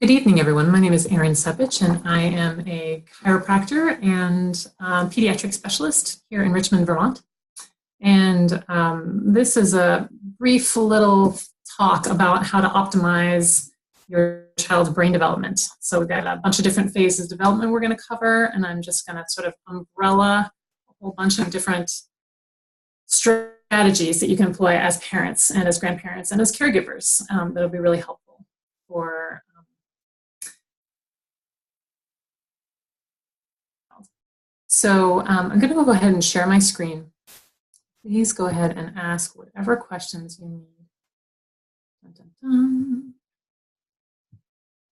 Good evening, everyone. My name is Erin Sepic, and I am a chiropractor and pediatric specialist here in Richmond, Vermont. And this is a brief little talk about how to optimize your child's brain development. So we've got a bunch of different phases of development we're going to cover, and I'm just going to sort of umbrella a whole bunch of different strategies that you can employ as parents and as grandparents and as caregivers that'll be really helpful for So I'm going to go ahead and share my screen. Please go ahead and ask whatever questions you need. Dun, dun, dun.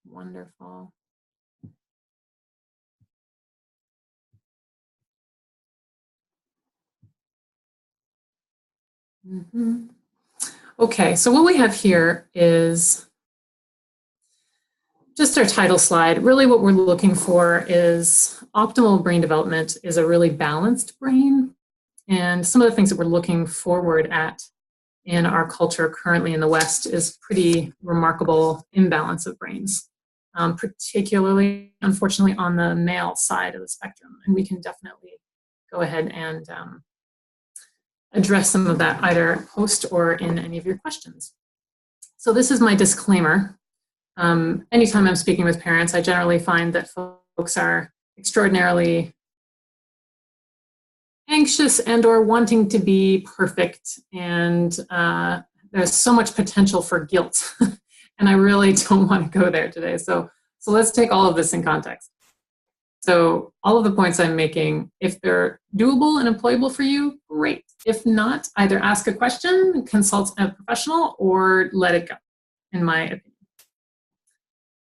Wonderful. Okay, so what we have here is just our title slide. Really what we're looking for is optimal brain development is a really balanced brain. And some of the things that we're looking forward at in our culture currently in the West is pretty remarkable imbalance of brains, particularly, unfortunately, on the male side of the spectrum. And we can definitely go ahead and address some of that either post or in any of your questions. So this is my disclaimer. Anytime I'm speaking with parents, I generally find that folks are extraordinarily anxious and or wanting to be perfect, and there's so much potential for guilt, and I really don't want to go there today. So let's take all of this in context. So all of the points I'm making, if they're doable and employable for you, great. If not, either ask a question, consult a professional, or let it go, in my opinion.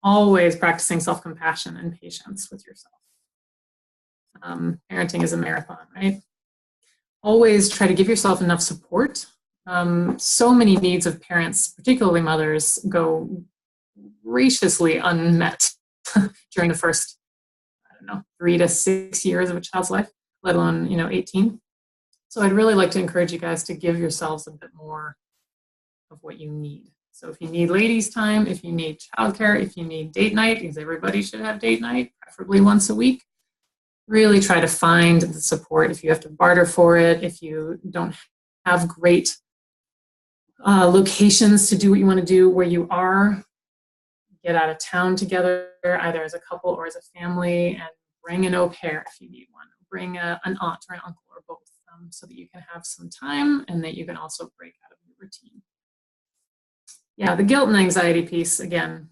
Always practicing self-compassion and patience with yourself. Parenting is a marathon, right? Always try to give yourself enough support. So many needs of parents, particularly mothers, go graciously unmet during the first, 3 to 6 years of a child's life, let alone, 18. So I'd really like to encourage you guys to give yourselves a bit more of what you need. So if you need ladies' time, if you need childcare, if you need date night, because everybody should have date night, preferably once a week, really try to find the support. If you have to barter for it, if you don't have great locations to do what you want to do where you are, get out of town together, either as a couple or as a family, and bring an au pair if you need one. Bring an aunt or an uncle or both, so that you can have some time and that you can also break out of your routine. Yeah, the guilt and anxiety piece, again,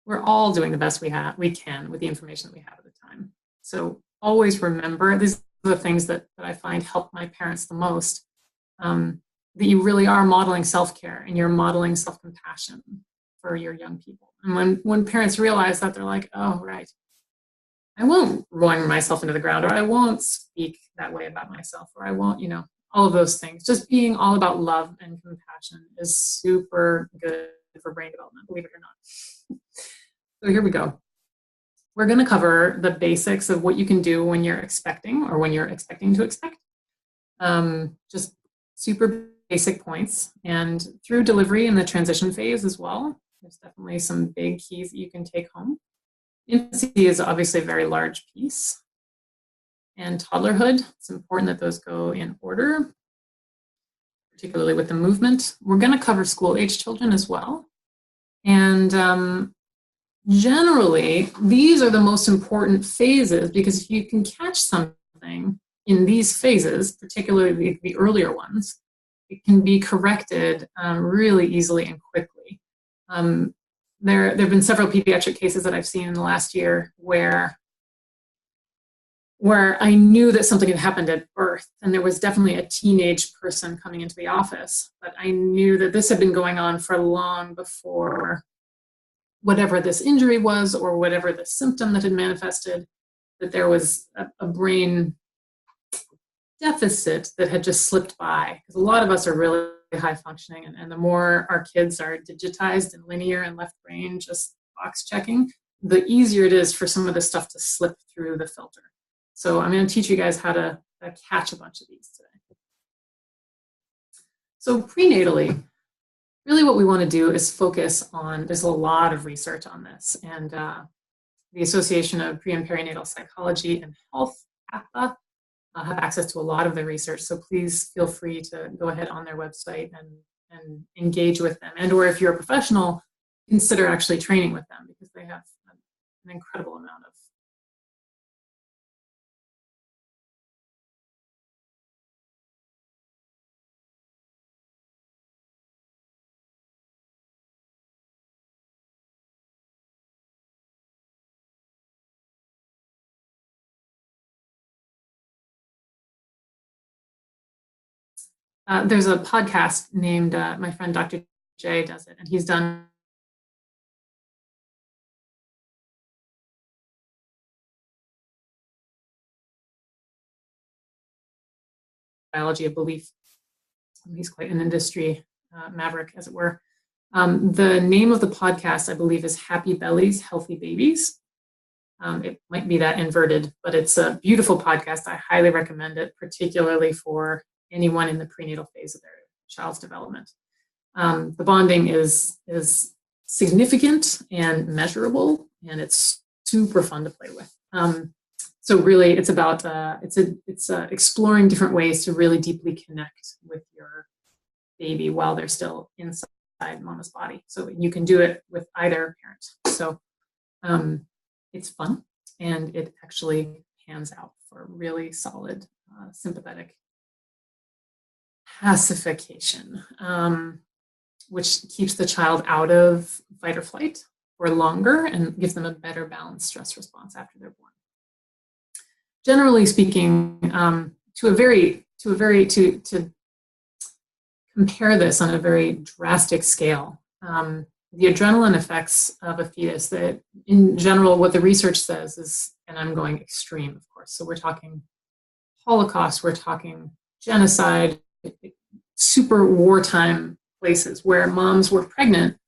we're all doing the best we can with the information that we have at the time. So always remember, these are the things that I find help my parents the most, that you really are modeling self-care and you're modeling self-compassion for your young people. And when parents realize that, they're like, oh, right, I won't run myself into the ground, or I won't speak that way about myself, or I won't, all of those things. Just being all about love and compassion is super good for brain development, believe it or not. So here we go. We're going to cover the basics of what you can do when you're expecting or when you're expecting to expect. Just super basic points. And through delivery and the transition phase as well, there's definitely some big keys that you can take home. Infancy is obviously a very large piece. And toddlerhood, it's important that those go in order, particularly with the movement. We're going to cover school-age children as well. And generally, these are the most important phases, because if you can catch something in these phases, particularly the earlier ones, it can be corrected really easily and quickly. There have been several pediatric cases that I've seen in the last year where I knew that something had happened at birth, and there was definitely a teenage person coming into the office, but I knew that this had been going on for long before whatever this injury was or whatever the symptom that had manifested, that there was a brain deficit that had just slipped by. Because a lot of us are really high functioning, and the more our kids are digitized and linear and left brain just box checking, the easier it is for some of this stuff to slip through the filter. So I'm going to teach you guys how to catch a bunch of these today. So prenatally, really what we want to do is focus on, there's a lot of research on this, and the Association of Pre and Perinatal Psychology and Health, APA, have access to a lot of their research. So please feel free to go ahead on their website and engage with them. And or if you're a professional, consider actually training with them, because they have an incredible amount of. There's a podcast named, my friend Dr. J does it, and he's done biology of belief. He's quite an industry maverick, as it were. The name of the podcast, I believe, is Happy Bellies, Healthy Babies. It might be that inverted, but it's a beautiful podcast. I highly recommend it, particularly for anyone in the prenatal phase of their child's development. The bonding is significant and measurable, and it's super fun to play with. So really, it's about it's exploring different ways to really deeply connect with your baby while they're still inside mama's body. So you can do it with either parent. So it's fun, and it actually pans out for really solid sympathetic pacification, which keeps the child out of fight or flight for longer and gives them a better balanced stress response after they're born. Generally speaking, to compare this on a very drastic scale, the adrenaline effects of a fetus, that in general, what the research says is, and I'm going extreme, of course, so we're talking Holocaust, we're talking genocide, super wartime places where moms were pregnant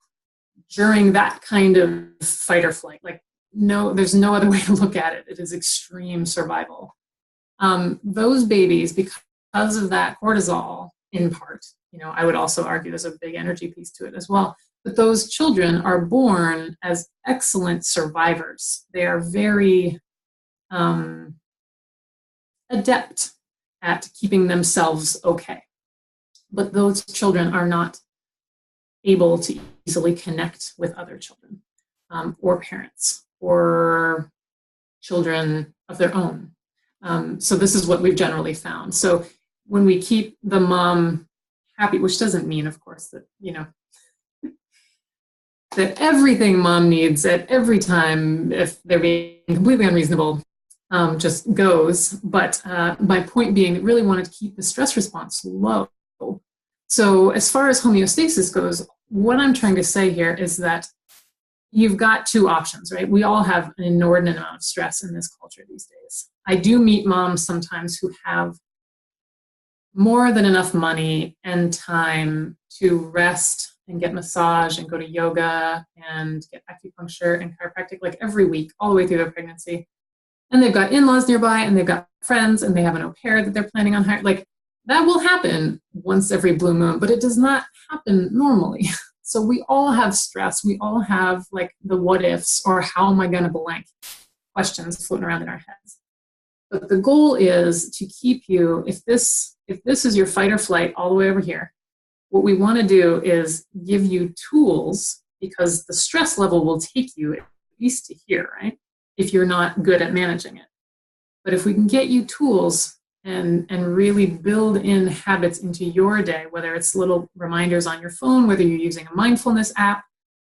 during that kind of fight or flight. Like, no, there's no other way to look at it. It is extreme survival. Those babies, because of that cortisol, in part, I would also argue there's a big energy piece to it as well. But those children are born as excellent survivors. They are very adept at keeping themselves okay. But those children are not able to easily connect with other children or parents or children of their own. So this is what we've generally found. So when we keep the mom happy, which doesn't mean, of course, that, that everything mom needs at every time, if they're being completely unreasonable, just goes. But my point being that really wanted to keep the stress response low. So as far as homeostasis goes, what I'm trying to say here is that you've got two options, right? We all have an inordinate amount of stress in this culture these days. I do meet moms sometimes who have more than enough money and time to rest and get massage and go to yoga and get acupuncture and chiropractic like every week, all the way through their pregnancy. And they've got in-laws nearby, and they've got friends, and they have an au pair that they're planning on hiring. Like, that will happen once every blue moon, but it does not happen normally. So we all have stress. We all have like the what ifs or how am I going to blank questions floating around in our heads. But the goal is to keep you, if this is your fight or flight all the way over here, what we want to do is give you tools, because the stress level will take you at least to here, right? If you're not good at managing it. But if we can get you tools and really build in habits into your day, whether it's little reminders on your phone, whether you're using a mindfulness app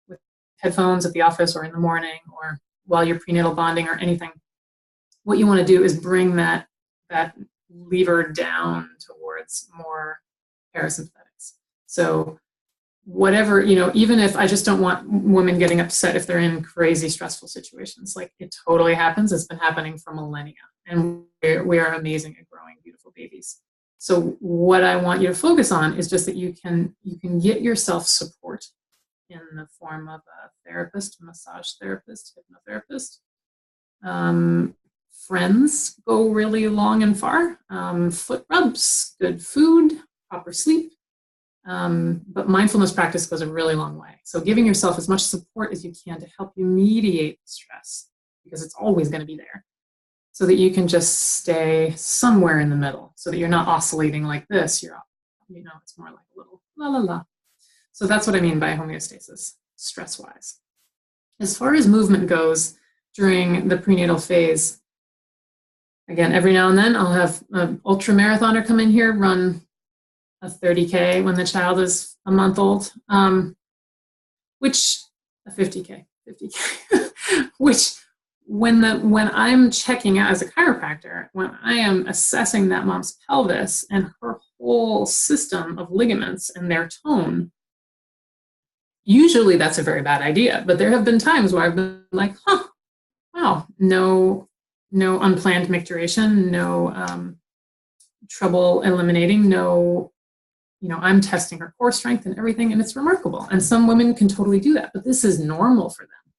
with headphones at the office or in the morning or while you're prenatal bonding or anything, what you want to do is bring that lever down towards more parasympathetics. So whatever, even if I just don't want women getting upset if they're in crazy stressful situations, like it totally happens. It's been happening for millennia, and we are amazing at growing beautiful babies. So what I want you to focus on is just that you can get yourself support in the form of a therapist, massage therapist, hypnotherapist. Friends go really long and far. Foot rubs, good food, proper sleep. But mindfulness practice goes a really long way. So giving yourself as much support as you can to help you mediate stress, because it's always going to be there, so that you can just stay somewhere in the middle, so that you're not oscillating like this. It's more like a little la la la. So that's what I mean by homeostasis, stress-wise. As far as movement goes during the prenatal phase, again, every now and then I'll have an ultra marathoner come in here, run a 30K when the child is a month old, which a 50K, which when I'm checking out as a chiropractor, when I am assessing that mom's pelvis and her whole system of ligaments and their tone, usually that's a very bad idea. But there have been times where I've been like, wow, no unplanned micturition, no trouble eliminating, I'm testing her core strength and everything, and it's remarkable. And some women can totally do that, but this is normal for them.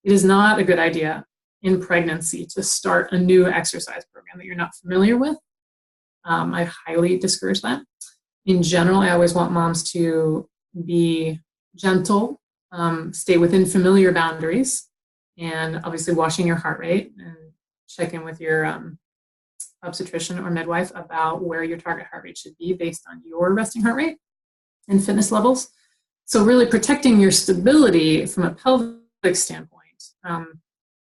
It is not a good idea in pregnancy to start a new exercise program that you're not familiar with. I highly discourage that. In general, I always want moms to be gentle, stay within familiar boundaries, and obviously watching your heart rate, and check in with your obstetrician or midwife about where your target heart rate should be based on your resting heart rate and fitness levels. So really protecting your stability from a pelvic standpoint,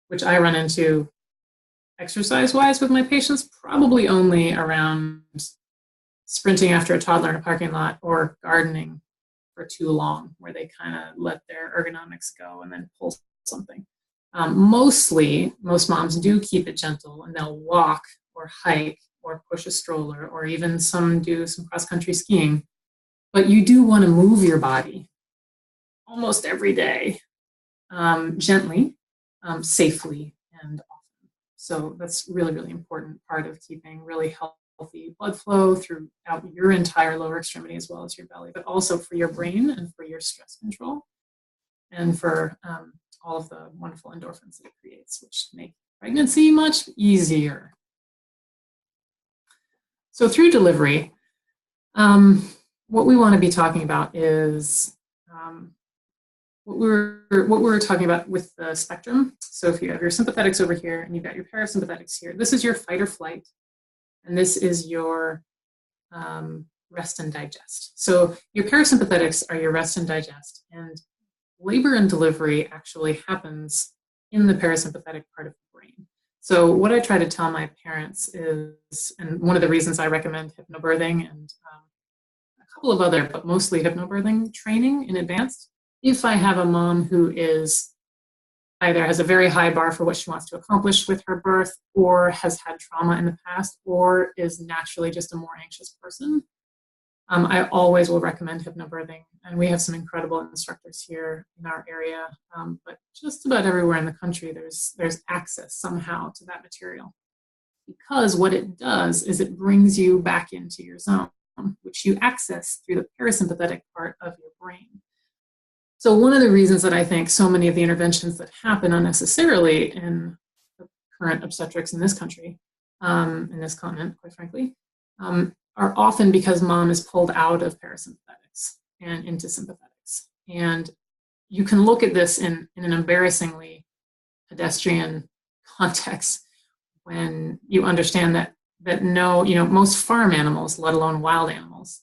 which I run into exercise-wise with my patients, probably only around sprinting after a toddler in a parking lot or gardening for too long, where they kind of let their ergonomics go and then pull something. Most moms do keep it gentle, and they'll walk or hike or push a stroller, or even some do some cross-country skiing. But you do want to move your body almost every day, gently, safely, and often. So that's really, really important part of keeping really healthy blood flow throughout your entire lower extremity as well as your belly, but also for your brain and for your stress control, and for all of the wonderful endorphins that it creates, which make pregnancy much easier. So through delivery, what we want to be talking about is what we were talking about with the spectrum. So if you have your sympathetics over here and you've got your parasympathetics here, this is your fight or flight, and this is your rest and digest. So your parasympathetics are your rest and digest, and labor and delivery actually happens in the parasympathetic part of the brain. So what I try to tell my parents is, and one of the reasons I recommend hypnobirthing and a couple of other, but mostly hypnobirthing training in advance, if I have a mom who is either has a very high bar for what she wants to accomplish with her birth, or has had trauma in the past, or is naturally just a more anxious person, I always will recommend hypnobirthing. And we have some incredible instructors here in our area, but just about everywhere in the country, there's access somehow to that material. Because what it does is it brings you back into your zone, which you access through the parasympathetic part of your brain. So one of the reasons that I think so many of the interventions that happen unnecessarily in the current obstetrics in this country, in this continent, quite frankly, are often because mom is pulled out of parasympathetics and into sympathetics. And you can look at this in an embarrassingly pedestrian context when you understand that most farm animals, let alone wild animals,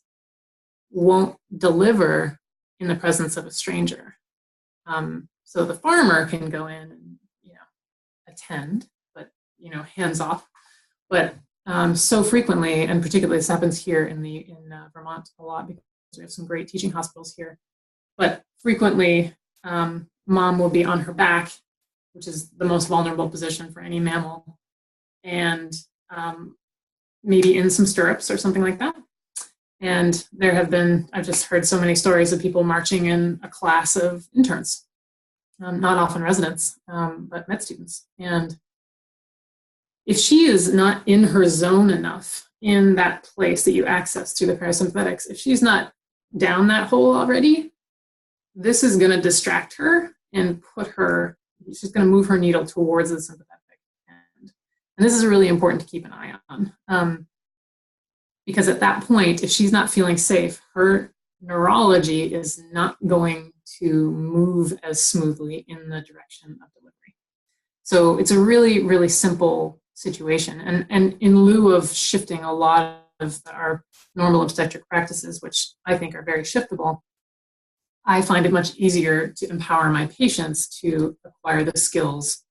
won't deliver in the presence of a stranger. So the farmer can go in and attend, but hands off. But so frequently, and particularly this happens here in Vermont a lot because we have some great teaching hospitals here. But frequently, mom will be on her back, which is the most vulnerable position for any mammal, and maybe in some stirrups or something like that. And I've just heard so many stories of people marching in a class of interns, not often residents, but med students. And if she is not in her zone enough in that place that you access to the parasympathetics, if she's not down that hole already, this is going to distract her and she's going to move her needle towards the sympathetic end. And this is really important to keep an eye on. Because at that point, if she's not feeling safe, her neurology is not going to move as smoothly in the direction of delivery. So it's a really, really simple situation. And in lieu of shifting a lot of our normal obstetric practices, which I think are very shiftable, I find it much easier to empower my patients to acquire the skills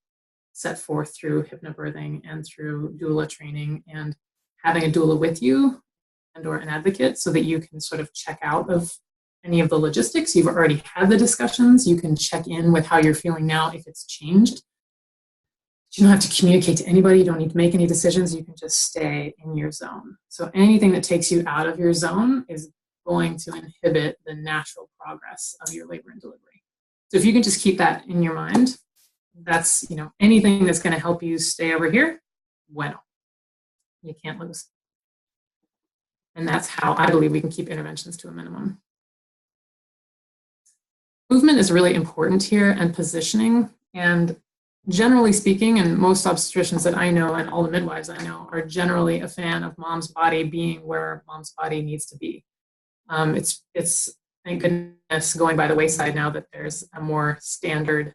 set forth through hypnobirthing and through doula training, and having a doula with you and or an advocate so that you can sort of check out of any of the logistics. You've already had the discussions. You can check in with how you're feeling now if it's changed. You don't have to communicate to anybody. You don't need to make any decisions. You can just stay in your zone. So anything that takes you out of your zone is going to inhibit the natural progress of your labor and delivery. So if you can just keep that in your mind, that's, anything that's going to help you stay over here, bueno. You can't lose. And that's how I believe we can keep interventions to a minimum. Movement is really important here, and positioning. And generally speaking, and most obstetricians that I know and all the midwives I know are generally a fan of mom's body being where mom's body needs to be. It's thank goodness going by the wayside now that there's a more standard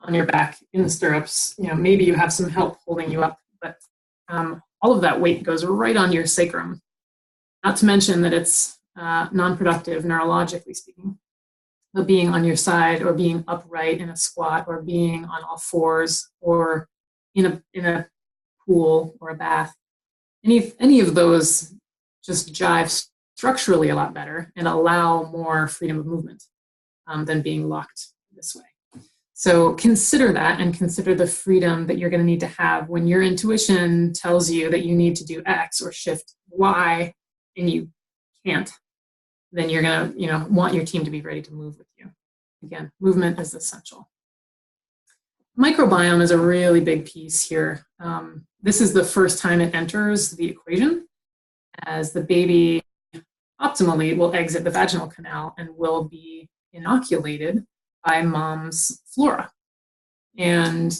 on your back in the stirrups. Maybe you have some help holding you up, but all of that weight goes right on your sacrum. Not to mention that it's non-productive neurologically speaking. But being on your side, or being upright in a squat, or being on all fours, or in a pool or a bath, any of those just jive structurally a lot better and allow more freedom of movement than being locked this way. So consider that, and consider the freedom that you're going to need to have when your intuition tells you that you need to do X or shift Y and you can't. Then you're going to want your team to be ready to move with you. Again, movement is essential. Microbiome is a really big piece here. This is the first time it enters the equation, as the baby optimally will exit the vaginal canal and will be inoculated by mom's flora. And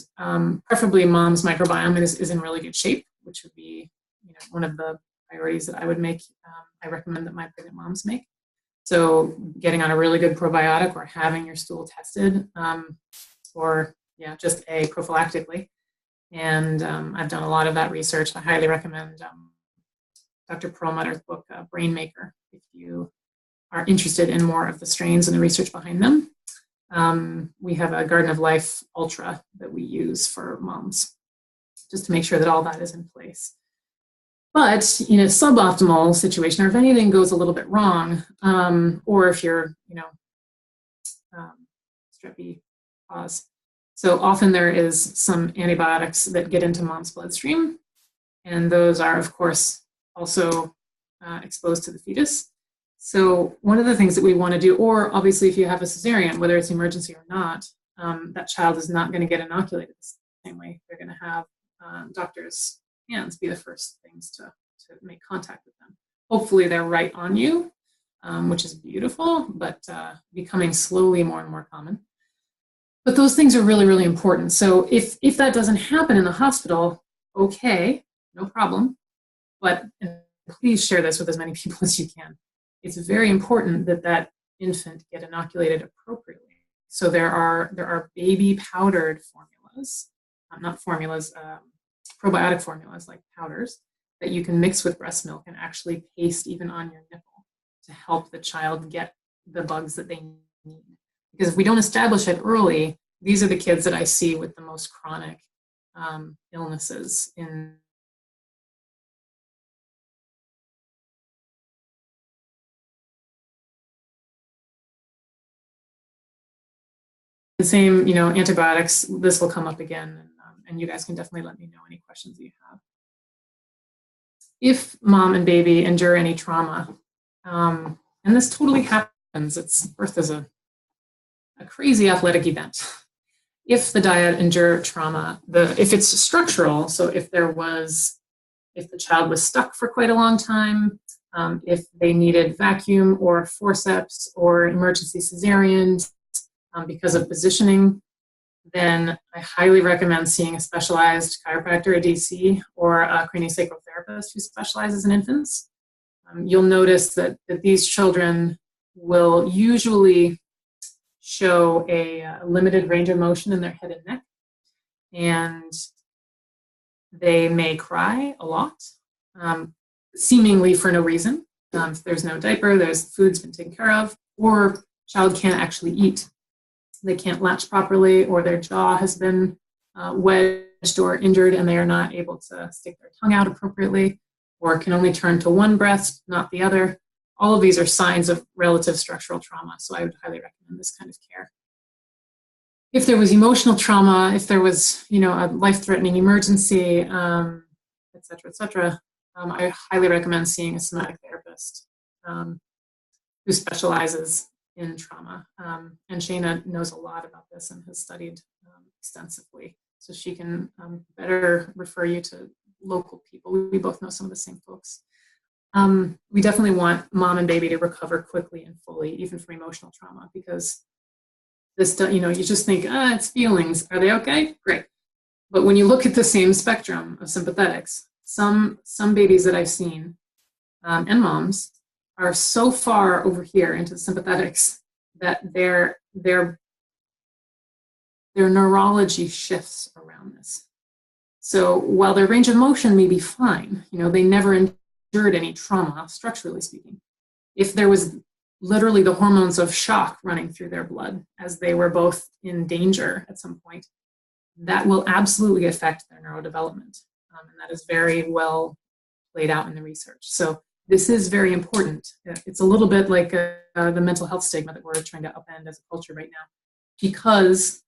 preferably mom's microbiome is in really good shape, which would be one of the priorities that I would make. I recommend that my pregnant moms make. So getting on a really good probiotic, or having your stool tested, or just prophylactically. And I've done a lot of that research. I highly recommend Dr. Perlmutter's book, Brain Maker, if you are interested in more of the strains and the research behind them. We have a Garden of Life Ultra that we use for moms, just to make sure that all that is in place. But in a suboptimal situation, or if anything goes a little bit wrong, or if you're, streppy pause. So often there is some antibiotics that get into mom's bloodstream, and those are, of course, also exposed to the fetus. So one of the things that we want to do, or obviously if you have a cesarean, whether it's emergency or not, that child is not going to get inoculated the same way. They're going to have doctors' hands be the first things to make contact with them. Hopefully they're right on you, which is beautiful, but becoming slowly more and more common. But those things are really, really important. So if that doesn't happen in the hospital, okay, no problem. But please share this with as many people as you can. It's very important that that infant get inoculated appropriately. So there are baby powdered formulas, not formulas, probiotic formulas like powders that you can mix with breast milk and actually paste even on your nipple to help the child get the bugs that they need. Because if we don't establish it early, these are the kids that I see with the most chronic illnesses in the same, antibiotics. This will come up again, and you guys can definitely let me know any questions that you have. If mom and baby endure any trauma, and this totally happens, birth is a crazy athletic event. If the dyad endure trauma, if it's structural, so if the child was stuck for quite a long time, if they needed vacuum or forceps or emergency cesareans because of positioning, then I highly recommend seeing a specialized chiropractor, a DC, or a craniosacral therapist who specializes in infants. You'll notice that these children will usually show a limited range of motion in their head and neck, and they may cry a lot, seemingly for no reason. If there's no diaper, there's food's been taken care of, or child can't actually eat. They can't latch properly, or their jaw has been wedged or injured and they are not able to stick their tongue out appropriately, or can only turn to one breast, not the other. All of these are signs of relative structural trauma, so I would highly recommend this kind of care. If there was emotional trauma, if there was, a life-threatening emergency, et cetera, I highly recommend seeing a somatic therapist who specializes in trauma. And Shayna knows a lot about this and has studied extensively, so she can better refer you to local people. We both know some of the same folks. We definitely want mom and baby to recover quickly and fully, even from emotional trauma, because this, you just think, it's feelings. Are they okay? Great. But when you look at the same spectrum of sympathetics, some babies that I've seen and moms are so far over here into the sympathetics that their neurology shifts around this. So while their range of motion may be fine, they never endured any trauma, structurally speaking. If there was literally the hormones of shock running through their blood as they were both in danger at some point, that will absolutely affect their neurodevelopment. And that is very well played out in the research. So this is very important. It's a little bit like the mental health stigma that we're trying to upend as a culture right now, because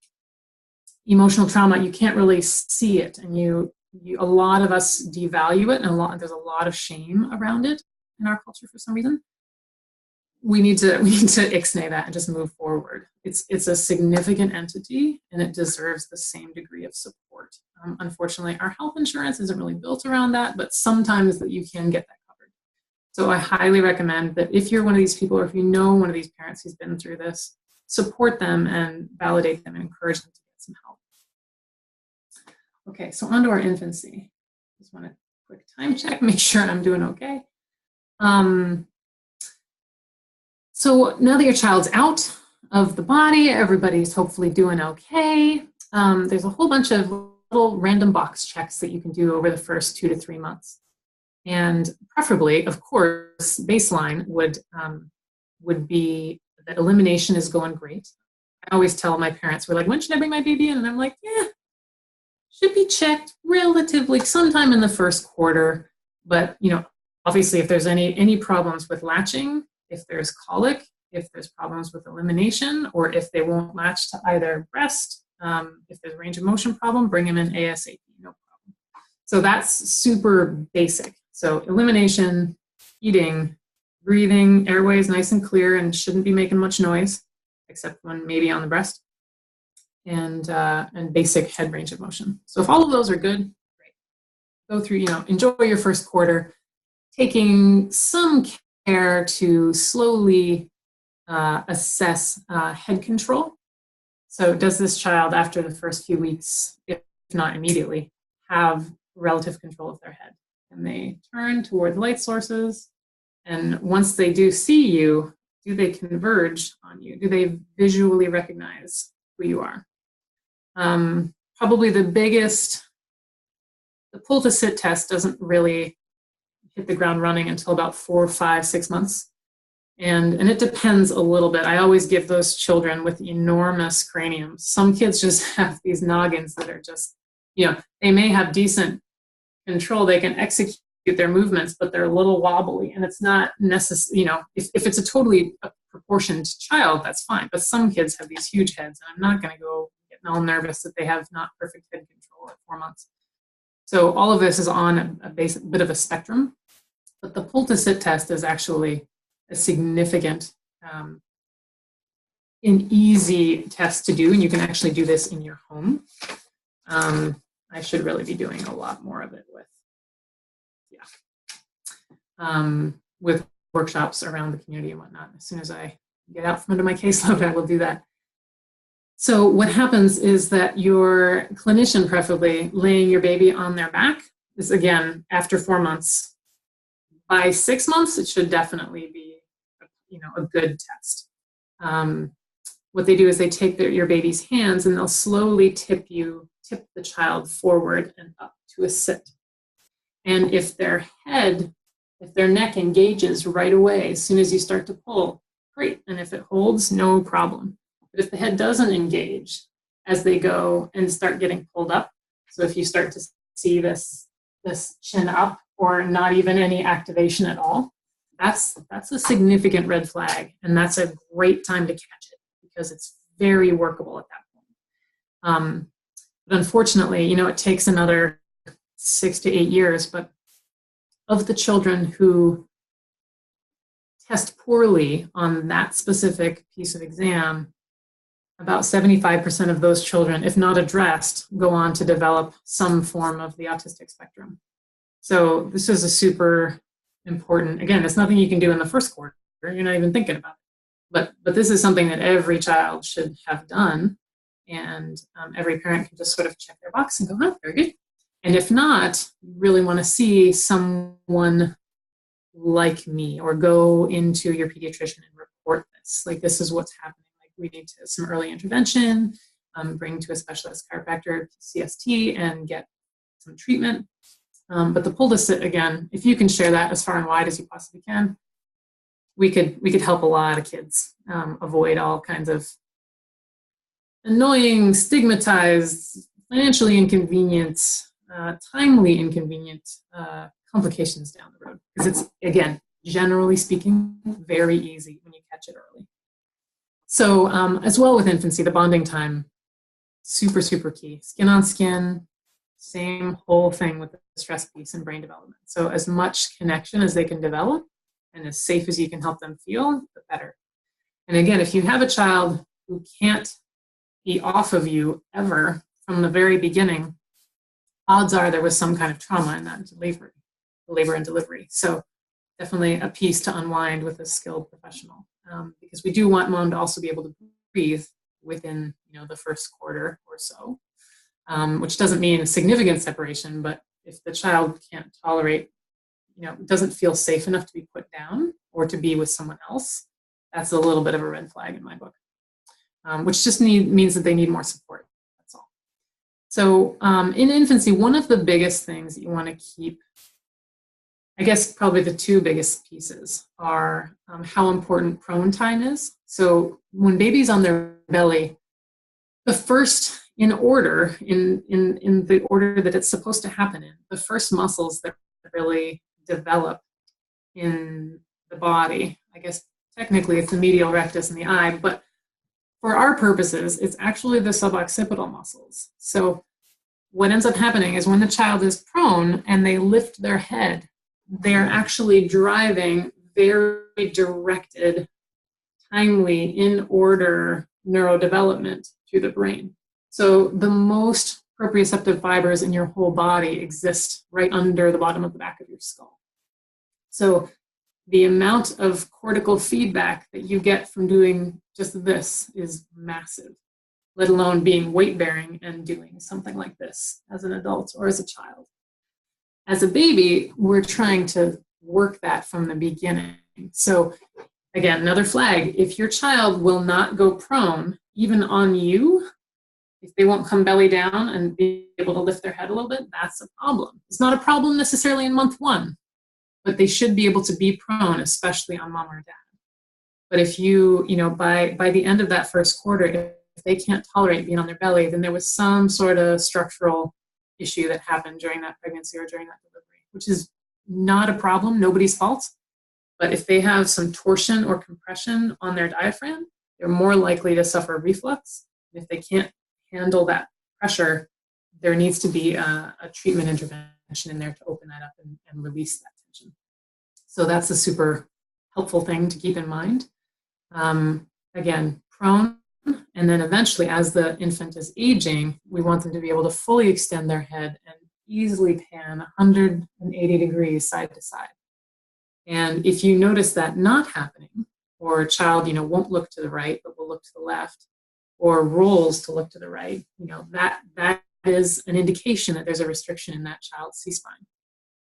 emotional trauma, you can't really see it, and a lot of us devalue it, and there's a lot of shame around it in our culture for some reason. We need to ixnay that and just move forward. It's a significant entity, and it deserves the same degree of support. Unfortunately, our health insurance isn't really built around that, but sometimes that you can get that covered. So I highly recommend that if you're one of these people, or if you know one of these parents who's been through this, support them and validate them and encourage them to get some help. Okay, so on to our infancy. Just want a quick time check, make sure I'm doing okay. So now that your child's out of the body, everybody's hopefully doing okay. There's a whole bunch of little random box checks that you can do over the first 2 to 3 months. And preferably, of course, baseline would be that elimination is going great. I always tell my parents, we're like, when should I bring my baby in? And I'm like, should be checked relatively sometime in the first quarter. But, obviously if there's any problems with latching, if there's colic, if there's problems with elimination, or if they won't latch to either breast, if there's a range of motion problem, bring them in ASAP, no problem. So that's super basic. So elimination, eating, breathing, airways nice and clear and shouldn't be making much noise, except when maybe on the breast, and basic head range of motion. So if all of those are good, great. Go through, enjoy your first quarter, taking some care to slowly assess head control. So does this child, after the first few weeks, if not immediately, have relative control of their head? And they turn toward light sources, and once they do see you, do they converge on you? Do they visually recognize who you are? Probably the pull to sit test doesn't really hit the ground running until about 4, 5, 6 months. And it depends a little bit. I always give those children with enormous craniums. Some kids just have these noggins that are just, they may have decent control. They can execute their movements, but they're a little wobbly. And it's not necessary, if it's a totally proportioned child, that's fine. But some kids have these huge heads, and I'm not going to go getting all nervous that they have not perfect head control at 4 months. So all of this is on a bit of a spectrum. But the pull to sit test is actually a significant an easy test to do, and you can actually do this in your home. I should really be doing a lot more of it with workshops around the community and whatnot. As soon as I get out from under my caseload, I will do that. So what happens is that your clinician, preferably laying your baby on their back, is again after 4 months. By 6 months, it should definitely be a good test. What they do is they take your baby's hands and they'll slowly tip the child forward and up to a sit. And if their neck engages right away, as soon as you start to pull, great. And if it holds, no problem. But if the head doesn't engage as they go and start getting pulled up, so if you start to see this chin up or not even any activation at all, that's a significant red flag. And that's a great time to catch it because it's very workable at that point. But unfortunately, it takes another 6 to 8 years, but of the children who test poorly on that specific piece of exam, about 75% of those children, if not addressed, go on to develop some form of the autistic spectrum. So this is a super important, again, it's nothing you can do in the first quarter. You're not even thinking about it. But this is something that every child should have done. And every parent can just sort of check their box and go, oh, very good. And if not, you really want to see someone like me or go into your pediatrician and report this. Like, this is what's happening. Like, we need some early intervention, bring to a specialist chiropractor, CST, and get some treatment. But the pull to sit, again, if you can share that as far and wide as you possibly can, we could help a lot of kids avoid all kinds of annoying, stigmatized, financially inconvenient, timely inconvenient complications down the road. Because it's, again, generally speaking, very easy when you catch it early. So as well with infancy, the bonding time, super, super key. Skin on skin, same whole thing with the stress piece and brain development. So as much connection as they can develop and as safe as you can help them feel, the better. And again, if you have a child who can't be off of you ever from the very beginning, odds are there was some kind of trauma in that labor and delivery. So definitely a piece to unwind with a skilled professional, because we do want mom to also be able to breathe within the first quarter or so, which doesn't mean a significant separation, but if the child can't tolerate, doesn't feel safe enough to be put down or to be with someone else, that's a little bit of a red flag in my book, which just means that they need more support. That's all. So in infancy, one of the biggest things that you want to keep, I guess probably the two biggest pieces are how important prone time is. So when baby's on their belly, the first, in order, in the order that it's supposed to happen in, the first muscles that really develop in the body, I guess technically it's the medial rectus and the eye, but for our purposes, it's actually the suboccipital muscles. So what ends up happening is when the child is prone and they lift their head, they're actually driving very directed, timely, in order neurodevelopment through the brain. So the most proprioceptive fibers in your whole body exist right under the bottom of the back of your skull. So the amount of cortical feedback that you get from doing just this is massive, let alone being weight-bearing and doing something like this as an adult or as a child. As a baby, we're trying to work that from the beginning. So again, another flag, if your child will not go prone, even on you, if they won't come belly down and be able to lift their head a little bit, that's a problem. It's not a problem necessarily in month 1, but they should be able to be prone, especially on mom or dad. But if you by the end of that first quarter, if they can't tolerate being on their belly, then there was some sort of structural issue that happened during that pregnancy or during that delivery, which is not a problem, nobody's fault. But if they have some torsion or compression on their diaphragm, they're more likely to suffer reflux. If they can't handle that pressure, there needs to be a treatment intervention in there to open that up and release that tension. So that's a super helpful thing to keep in mind. Again, prone, and then eventually as the infant is aging, we want them to be able to fully extend their head and easily pan 180 degrees side to side. And if you notice that not happening, or a child, won't look to the right, but will look to the left, or rolls to look to the right, that is an indication that there's a restriction in that child's C-spine,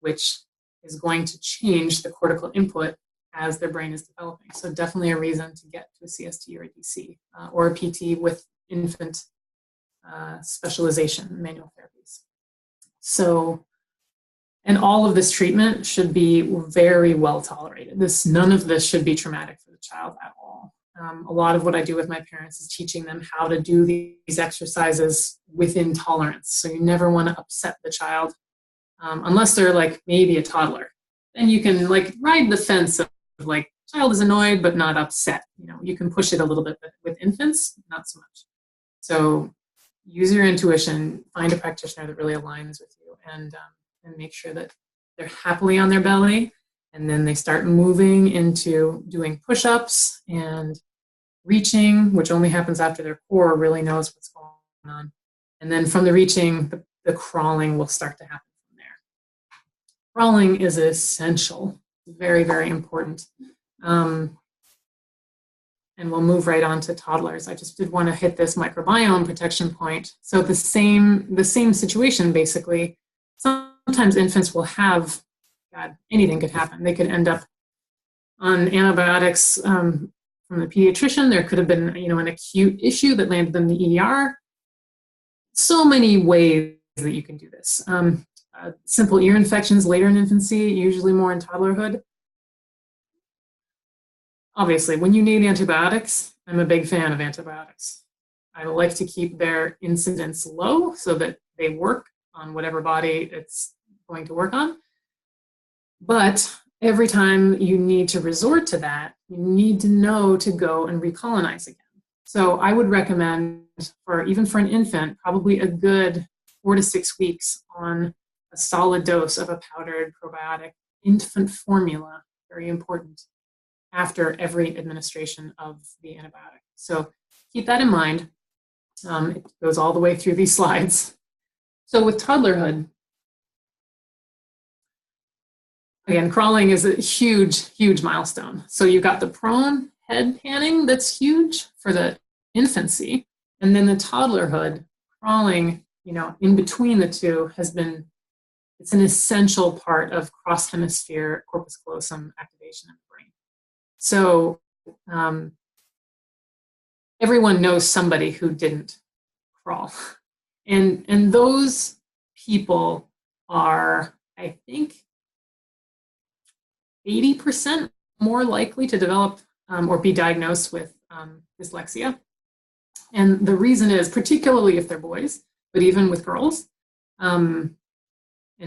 which is going to change the cortical input as their brain is developing. So definitely a reason to get to a CST or a DC or a PT with infant specialization, manual therapies. So, and all of this treatment should be very well tolerated. None of this should be traumatic for the child at all. A lot of what I do with my parents is teaching them how to do these exercises within tolerance. So you never want to upset the child, unless they're like maybe a toddler. Then you can like ride the fence of like, child is annoyed but not upset. You know, you can push it a little bit, but with infants, not so much. So use your intuition, find a practitioner that really aligns with you, and make sure that they're happily on their belly. And then they start moving into doing push-ups and reaching, which only happens after their core really knows what's going on. And then from the reaching, the crawling will start to happen from there. Crawling is essential, very, very important. And we'll move right on to toddlers. I just did want to hit this microbiome protection point. So the same situation, basically. Sometimes infants will have, God, anything could happen. They could end up on antibiotics from the pediatrician. There could have been, you know, an acute issue that landed them in the ER. So many ways that you can do this. Simple ear infections later in infancy, usually more in toddlerhood. Obviously, when you need antibiotics, I'm a big fan of antibiotics. I like to keep their incidence low so that they work on whatever body it's going to work on. But every time you need to resort to that, you need to know to go and recolonize again. So I would recommend, even for an infant, probably a good 4 to 6 weeks on a solid dose of a powdered probiotic infant formula, very important, after every administration of the antibiotic. So keep that in mind. It goes all the way through these slides. So with toddlerhood, again, crawling is a huge, huge milestone. So you've got the prone head panning that's huge for the infancy, and then the toddlerhood, crawling, you know, in between the two it's an essential part of cross-hemisphere corpus callosum activation in the brain. So everyone knows somebody who didn't crawl. And those people are, I think, 80% more likely to develop or be diagnosed with dyslexia. And the reason is, particularly if they're boys, but even with girls, and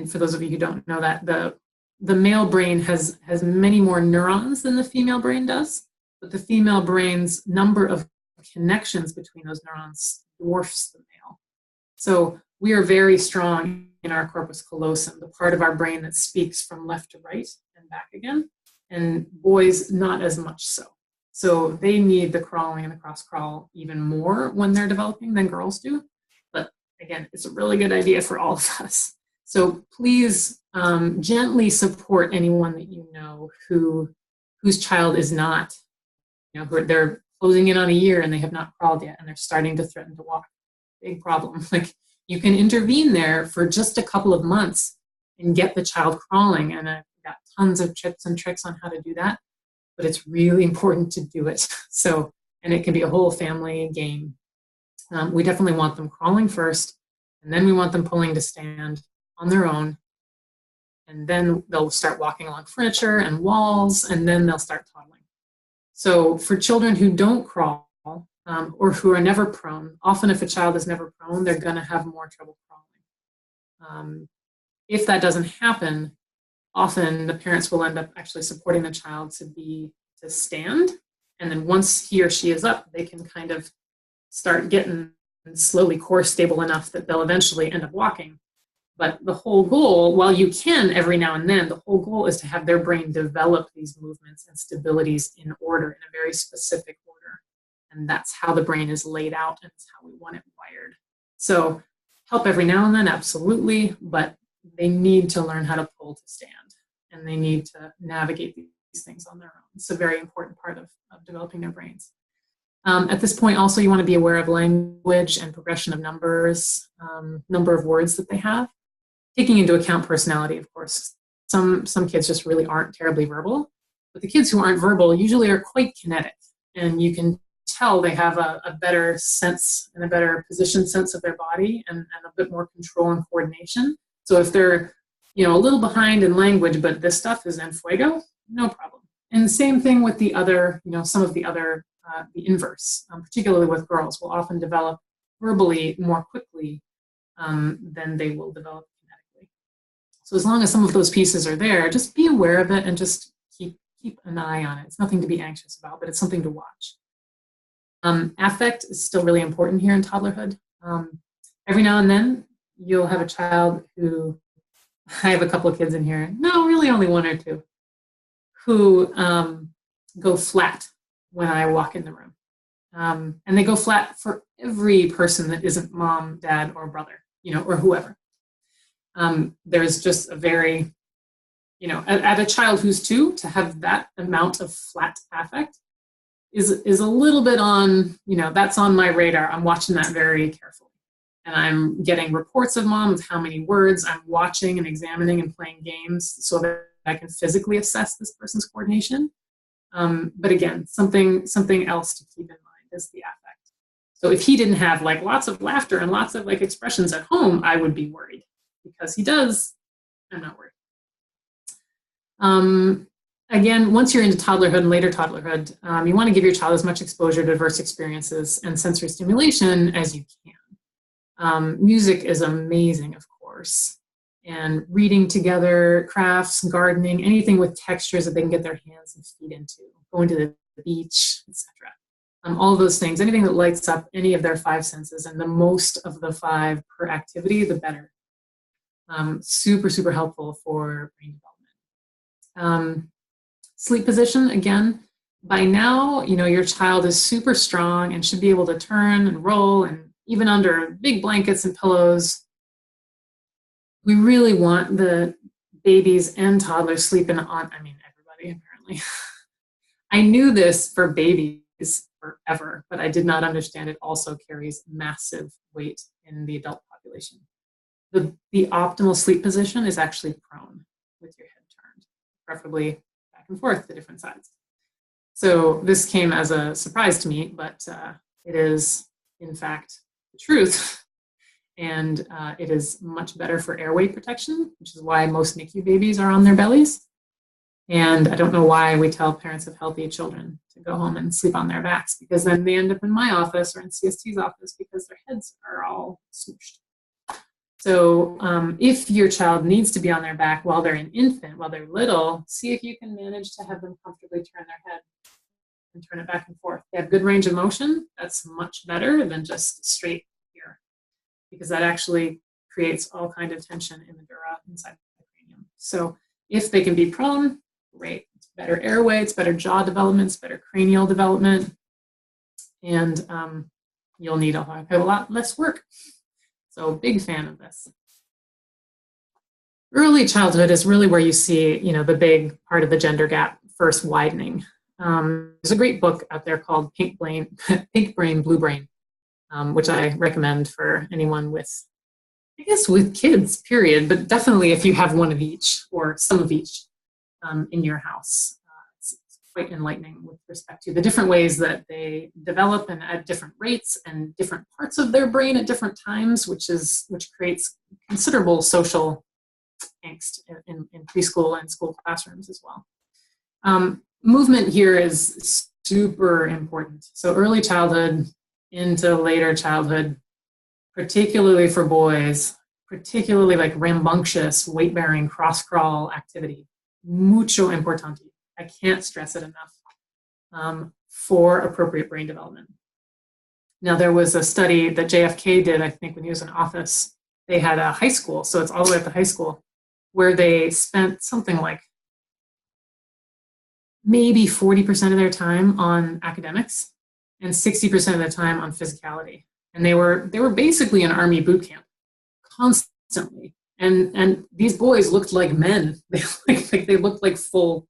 for those of you who don't know that, the male brain has many more neurons than the female brain does, but the female brain's number of connections between those neurons dwarfs the male. So we are very strong in our corpus callosum, the part of our brain that speaks from left to right and back again, and boys not as much so. So they need the crawling and the cross crawl even more when they're developing than girls do. But again, it's a really good idea for all of us. So please gently support anyone that you know whose child is not, you know, who they're closing in on a year and they have not crawled yet and they're starting to threaten to walk. Big problem. Like, you can intervene there for just a couple of months and get the child crawling. And I've got tons of tips and tricks on how to do that, but it's really important to do it. So, and it can be a whole family game. We definitely want them crawling first, and then we want them pulling to stand on their own. And then they'll start walking along furniture and walls, and then they'll start toddling. So for children who don't crawl, or who are never prone, often if a child is never prone, they're going to have more trouble crawling. If that doesn't happen, often the parents will end up actually supporting the child to stand, and then once he or she is up, they can kind of start getting slowly core stable enough that they'll eventually end up walking. But the whole goal, while you can every now and then, the whole goal is to have their brain develop these movements and stabilities in order, in a very specific order. And that's how the brain is laid out, and it's how we want it wired. So help every now and then, absolutely, but they need to learn how to pull to stand, and they need to navigate these things on their own. It's a very important part of developing their brains. At this point, also, you want to be aware of language and progression of numbers, number of words that they have, taking into account personality, of course. Some kids just really aren't terribly verbal, But the kids who aren't verbal usually are quite kinetic, and you can tell they have a better sense and a better position sense of their body, and a bit more control and coordination. So if they're, a little behind in language, but this stuff is en fuego, no problem. And the same thing with the other, some of the other, the inverse, particularly with girls, will often develop verbally more quickly than they will develop kinetically. So as long as some of those pieces are there, just be aware of it and just keep an eye on it. It's nothing to be anxious about, but it's something to watch. Affect is still really important here in toddlerhood. Every now and then, you'll have a child who, I have a couple of kids in here, no, really only one or two, who go flat when I walk in the room. And they go flat for every person that isn't mom, dad, or brother, or whoever. There's just a very, at a child who's 2, to have that amount of flat affect is a little bit on, that's on my radar. I'm watching that very carefully. And I'm getting reports of mom of how many words. I'm watching and examining and playing games so that I can physically assess this person's coordination. But again, something else to keep in mind is the affect. So if he didn't have like lots of laughter and lots of like expressions at home, I would be worried. Because he does, I'm not worried. Again, once you're into toddlerhood and later toddlerhood, you want to give your child as much exposure to diverse experiences and sensory stimulation as you can. Music is amazing, of course. And reading together, crafts, gardening, anything with textures that they can get their hands and feet into, going to the beach, etc. All of those things, anything that lights up any of their 5 senses, and the most of the 5 per activity, the better. Super, super helpful for brain development. Sleep position, again, by now, your child is super strong and should be able to turn and roll, and even under big blankets and pillows. We really want the babies and toddlers sleeping on, everybody, apparently. I knew this for babies forever, but I did not understand it also carries massive weight in the adult population. The optimal sleep position is actually prone with your head turned, preferably back and forth to different sides. So this came as a surprise to me, but it is, in fact, the truth. And it is much better for airway protection, which is why most NICU babies are on their bellies. And I don't know why we tell parents of healthy children to go home and sleep on their backs, because then they end up in my office or in CST's office because their heads are all smooshed. So if your child needs to be on their back while they're an infant, while they're little, see if you can manage to have them comfortably turn their head and turn it back and forth. They have good range of motion. That's much better than just straight here, because that actually creates all kind of tension in the dura inside the cranium. So if they can be prone, great. It's better airway, it's better jaw development, it's better cranial development, and you'll need a lot less work. So big fan of this. Early childhood is really where you see, the big part of the gender gap first widening. There's a great book out there called Pink Brain, Blue Brain, which I recommend for anyone with kids, period, but definitely if you have one of each or some of each in your house. It's quite enlightening with respect to the different ways that they develop and at different rates and different parts of their brain at different times, which creates considerable social angst in preschool and school classrooms as well. Movement here is super important. So early childhood into later childhood, particularly for boys, particularly like rambunctious, weight-bearing, cross-crawl activity, mucho importante. I can't stress it enough for appropriate brain development. Now, there was a study that JFK did, I think, when he was in office. They had a high school, so it's all the way up to high school, where they spent something like maybe 40% of their time on academics and 60% of the time on physicality. And they were basically an army boot camp constantly. And these boys looked like men. They looked like full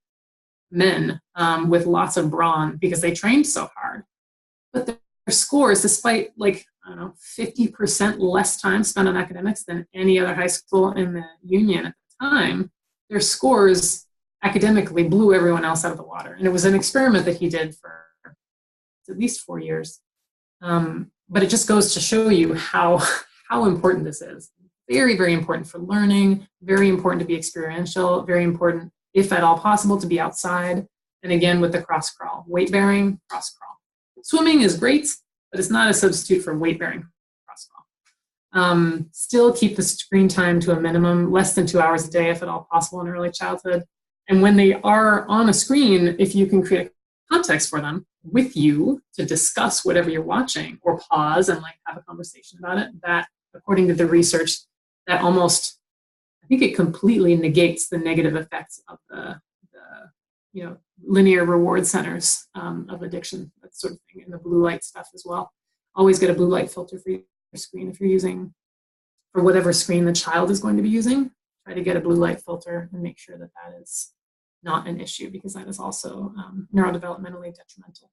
men with lots of brawn because they trained so hard. But their scores, despite 50% less time spent on academics than any other high school in the Union at the time, their scores academically blew everyone else out of the water. And it was an experiment that he did for at least 4 years. But it just goes to show you how important this is. Very, very important for learning, very important to be experiential, very important, if at all possible, to be outside. And again, with the cross crawl, weight bearing, cross crawl. Swimming is great, but it's not a substitute for weight bearing cross crawl. Still keep the screen time to a minimum, less than 2 hours a day, if at all possible, in early childhood. And when they are on a screen, if you can create a context for them with you to discuss whatever you're watching, or pause and like have a conversation about it, that, according to the research, that almost, I think it completely negates the negative effects of the linear reward centers of addiction, that sort of thing, and the blue light stuff as well. Always get a blue light filter for your screen if you're using, for whatever screen the child is going to be using. Try to get a blue light filter and make sure that that is not an issue, because that is also neurodevelopmentally detrimental.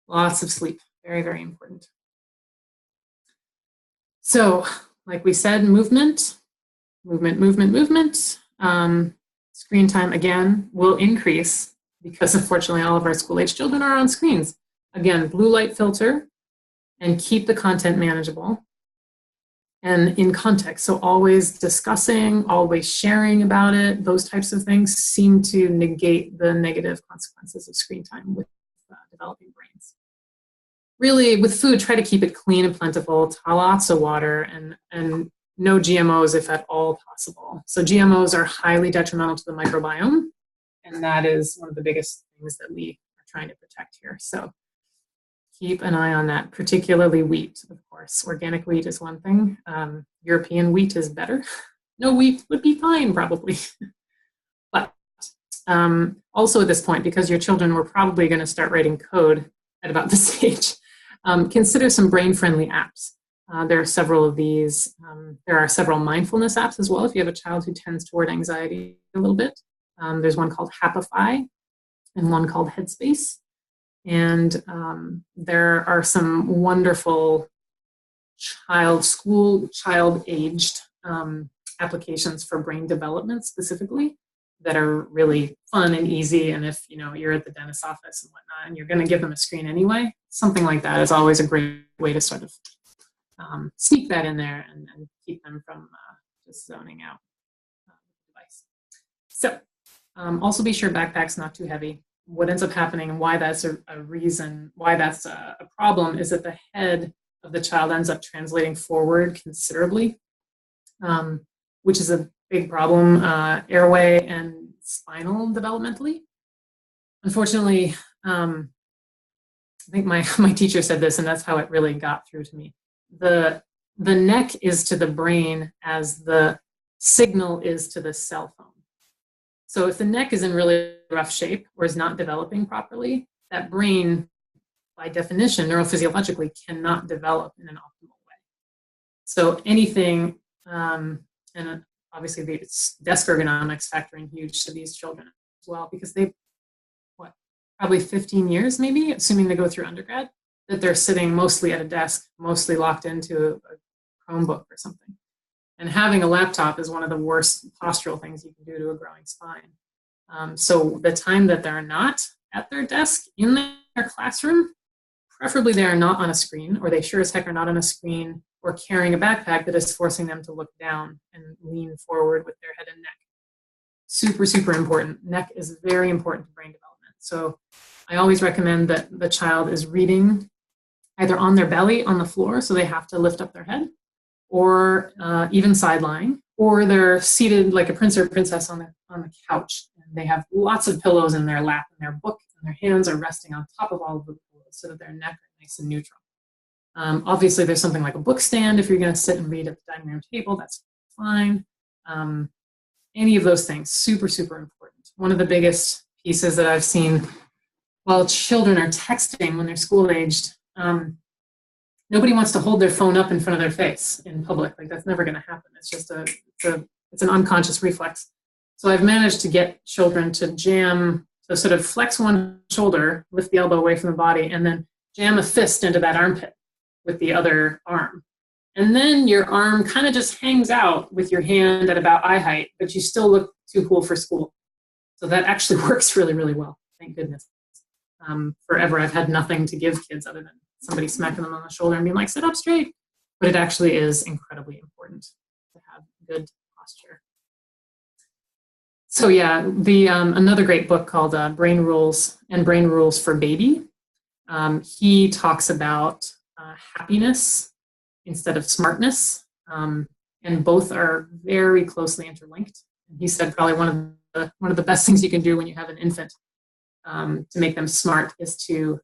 Lots of sleep, very, very important. So, like we said, movement. Screen time, again, will increase because, unfortunately, all of our school-age children are on screens. Again, blue light filter, and keep the content manageable and in context. So always discussing, always sharing about it, those types of things seem to negate the negative consequences of screen time with developing brains. Really, with food, try to keep it clean and plentiful, lots of water, and no GMOs if at all possible. So GMOs are highly detrimental to the microbiome, and that is one of the biggest things that we are trying to protect here. So keep an eye on that, particularly wheat, of course. Organic wheat is one thing. European wheat is better. No wheat would be fine, probably. But also at this point, because your children were probably going to start writing code at about this age, consider some brain-friendly apps. There are several of these. There are several mindfulness apps as well if you have a child who tends toward anxiety a little bit. There's one called Happify and one called Headspace. And there are some wonderful child-aged applications for brain development specifically that are really fun and easy. And if you're at the dentist's office and whatnot, and you're going to give them a screen anyway, something like that is always a great way to sort of sneak that in there and keep them from just zoning out the device. So also be sure backpack's not too heavy. What ends up happening and why that's a reason, why that's a problem, is that the head of the child ends up translating forward considerably, which is a big problem, airway and spinal developmentally. Unfortunately, I think my teacher said this, and that's how it really got through to me. The neck is to the brain as the signal is to the cell phone. So if the neck is in really rough shape or is not developing properly, that brain, by definition, neurophysiologically, cannot develop in an optimal way. So anything, and obviously the desk ergonomics factoring huge to these children as well, because they've, probably 15 years maybe, assuming they go through undergrad, that they're sitting mostly at a desk, mostly locked into a Chromebook or something. And having a laptop is one of the worst postural things you can do to a growing spine. So the time that they're not at their desk in their classroom, preferably they are not on a screen, or they sure as heck are not on a screen, or carrying a backpack that is forcing them to look down and lean forward with their head and neck. Super, super important. Neck is very important to brain development. So I always recommend that the child is reading either on their belly on the floor, so they have to lift up their head, or even side lying, or they're seated like a prince or princess on the couch, and they have lots of pillows in their lap, and their book and their hands are resting on top of all of the pillows so that their neck is nice and neutral. Obviously, there's something like a book stand if you're going to sit and read at the dining room table. That's fine. Any of those things, super, super important. One of the biggest pieces that I've seen while children are texting when they're school-aged, nobody wants to hold their phone up in front of their face in public. Like, that's never going to happen. It's just it's an unconscious reflex. So I've managed to get children to jam, so sort of flex one shoulder, lift the elbow away from the body, and then jam a fist into that armpit with the other arm. And then your arm kind of just hangs out with your hand at about eye height, but you still look too cool for school. So that actually works really, really well. Thank goodness. Forever, I've had nothing to give kids other than somebody smacking them on the shoulder and being like, sit up straight. But it actually is incredibly important to have good posture. So yeah, the another great book called Brain Rules and Brain Rules for Baby. He talks about happiness instead of smartness, and both are very closely interlinked. And he said probably one of the best things you can do when you have an infant to make them smart is to,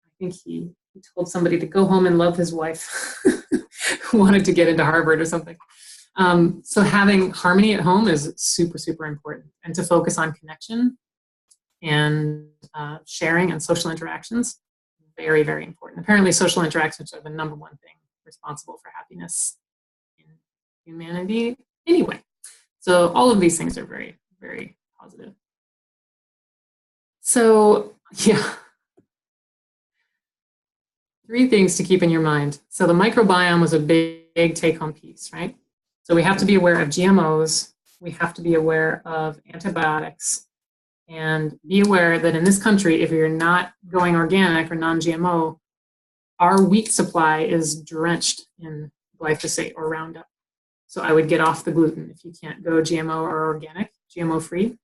I think he told somebody to go home and love his wife who wanted to get into Harvard or something. So having harmony at home is super, super important, and to focus on connection and sharing and social interactions, very, very important. Apparently social interactions are the number one thing responsible for happiness in humanity anyway. So all of these things are very, very positive. So yeah, 3 things to keep in your mind. So the microbiome was a big take-home piece, right? So we have to be aware of GMOs, we have to be aware of antibiotics, and be aware that in this country, if you're not going organic or non-GMO, our wheat supply is drenched in glyphosate or Roundup. So I would get off the gluten if you can't go GMO or organic, GMO-free.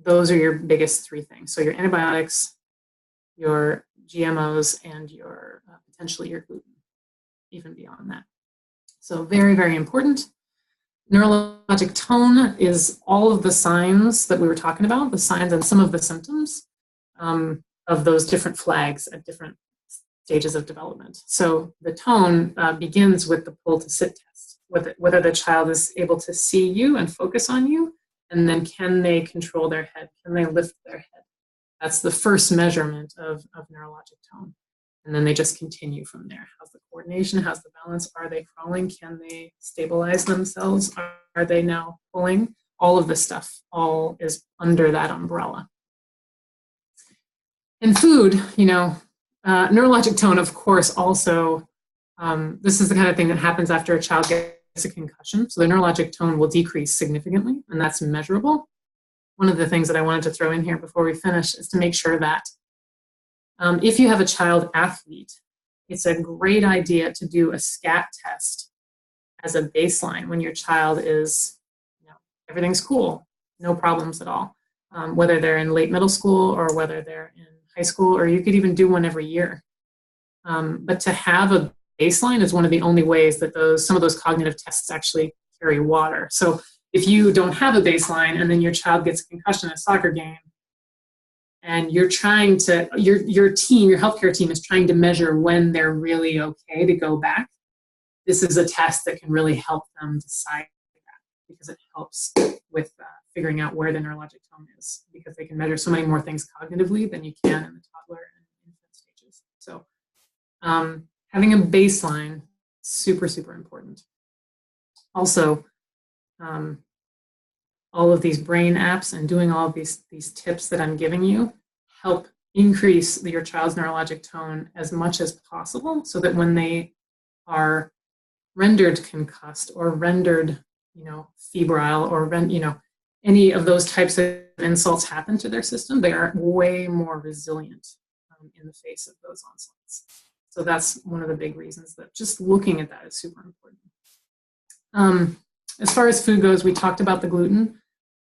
Those are your biggest 3 things. So your antibiotics, your GMOs, and your potentially your gluten, even beyond that. So very, very important. Neurologic tone is all of the signs that we were talking about, the signs and some of the symptoms of those different flags at different stages of development. So the tone begins with the pull to sit test, whether the child is able to see you and focus on you, and then can they control their head? Can they lift their head? That's the first measurement of neurologic tone. And then they just continue from there. How's the coordination? How's the balance? Are they crawling? Can they stabilize themselves? Are they now pulling? All of this stuff all is under that umbrella. And food, neurologic tone, of course, also, this is the kind of thing that happens after a child gets a concussion. So the neurologic tone will decrease significantly, and that's measurable. One of the things that I wanted to throw in here before we finish is to make sure that if you have a child athlete, it's a great idea to do a SCAT test as a baseline when your child is, everything's cool, no problems at all. Whether they're in late middle school or whether they're in high school, or you could even do one every year. But to have a baseline is one of the only ways that some of those cognitive tests actually carry water. So if you don't have a baseline and then your child gets a concussion at a soccer game, and you're trying to, your healthcare team is trying to measure when they're really okay to go back, this is a test that can really help them decide that, because it helps with figuring out where the neurologic tone is, because they can measure so many more things cognitively than you can in the toddler and infant stages. So having a baseline, super, super important. Also, all of these brain apps and doing all of these tips that I'm giving you help increase your child's neurologic tone as much as possible, so that when they are rendered concussed or rendered, febrile, or any of those types of insults happen to their system, they are way more resilient in the face of those onslaughts. So that's one of the big reasons that just looking at that is super important. As far as food goes, we talked about the gluten.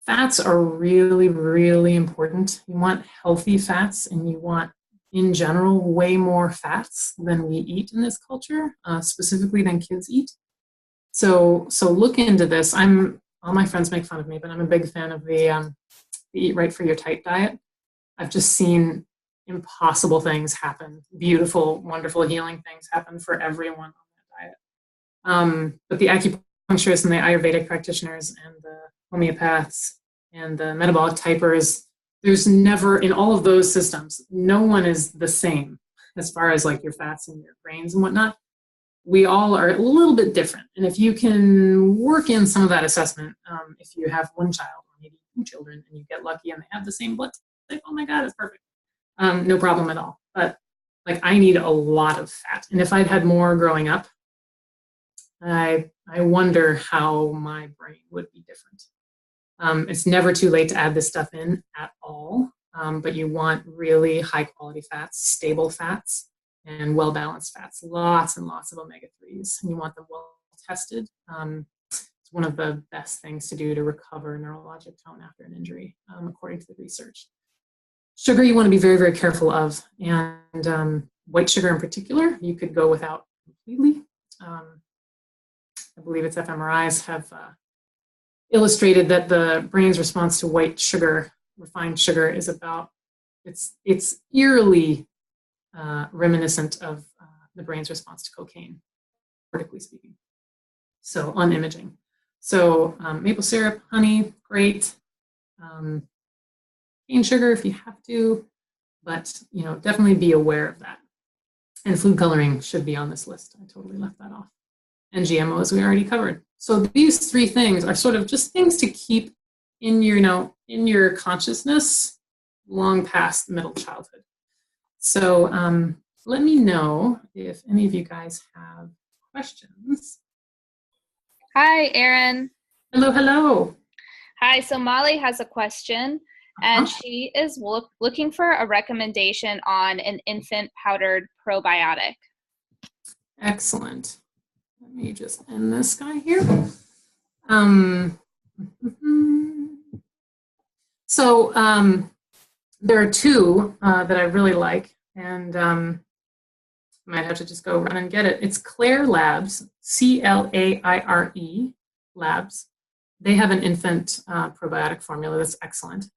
Fats are really, really important. You want healthy fats, and you want, in general, way more fats than we eat in this culture, specifically than kids eat. So look into this. All my friends make fun of me, but I'm a big fan of the Eat Right for Your Type diet. I've just seen impossible things happen, beautiful, wonderful, healing things happen for everyone on that diet. But the acupuncturists and the Ayurvedic practitioners and the homeopaths and the metabolic typers, there's never, in all of those systems, no one is the same as far as like your fats and your grains and whatnot. We all are a little bit different. And if you can work in some of that assessment, if you have one child or maybe 2 children and you get lucky and they have the same blood type, oh my God, it's perfect. No problem at all. But like, I need a lot of fat. And if I'd had more growing up, I wonder how my brain would be different. It's never too late to add this stuff in at all, but you want really high quality fats, stable fats, and well-balanced fats, lots and lots of omega-3s, and you want them well tested. It's one of the best things to do to recover neurologic tone after an injury, according to the research. Sugar you want to be very, very careful of, and white sugar in particular, you could go without completely. I believe it's fMRIs have illustrated that the brain's response to white sugar, refined sugar, is about, it's eerily reminiscent of the brain's response to cocaine, vertically speaking. So on imaging. So maple syrup, honey, great. Cane sugar if you have to, but definitely be aware of that. And food coloring should be on this list. I totally left that off. And GMOs we already covered. So these three things are sort of just things to keep in your, in your consciousness long past middle childhood. So let me know if any of you guys have questions. Hi, Erin. Hello, hello. Hi, so Molly has a question, and she is looking for a recommendation on an infant powdered probiotic. Excellent. Let me just end this guy here. So there are two that I really like, and I might have to just go run and get it. It's Claire Labs, CLAIRE Labs. They have an infant probiotic formula that's excellent.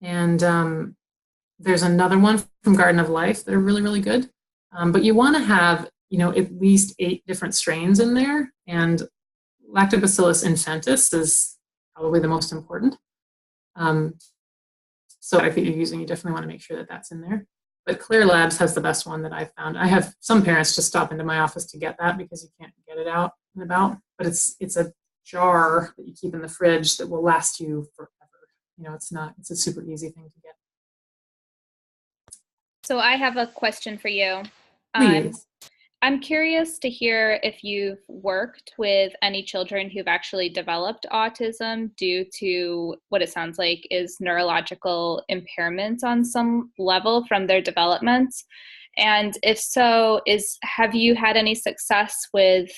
And there's another one from Garden of Life that are really, really good. But you want to have, at least 8 different strains in there. And Lactobacillus infantis is probably the most important. So if you're using, you definitely want to make sure that that's in there. But Claire Labs has the best one that I've found. I have some parents just stop into my office to get that because you can't get it out and about. But it's a jar that you keep in the fridge that will last you forever. It's a super easy thing to get. So I have a question for you. Please. I'm curious to hear if you've worked with any children who've actually developed autism due to what it sounds like is neurological impairments on some level from their development. And if so, have you had any success with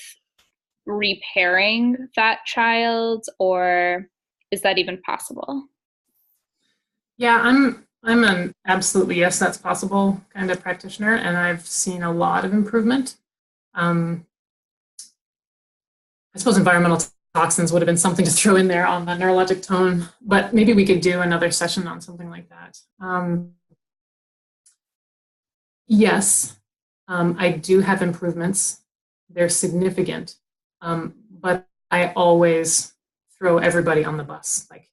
repairing that child, or is that even possible? Yeah, I'm an absolutely yes, that's possible kind of practitioner, and I've seen a lot of improvement. I suppose environmental toxins would have been something to throw in there on the neurologic tone, but maybe we could do another session on something like that. Yes, I do have improvements. They're significant, but I always throw everybody on the bus. Like,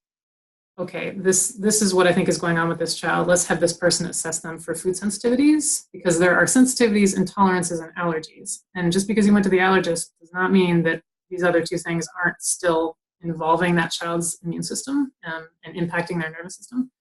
okay, this is what I think is going on with this child. Let's have this person assess them for food sensitivities, because there are sensitivities, intolerances, and allergies. And just because you went to the allergist does not mean that these other two things aren't still involving that child's immune system and impacting their nervous system.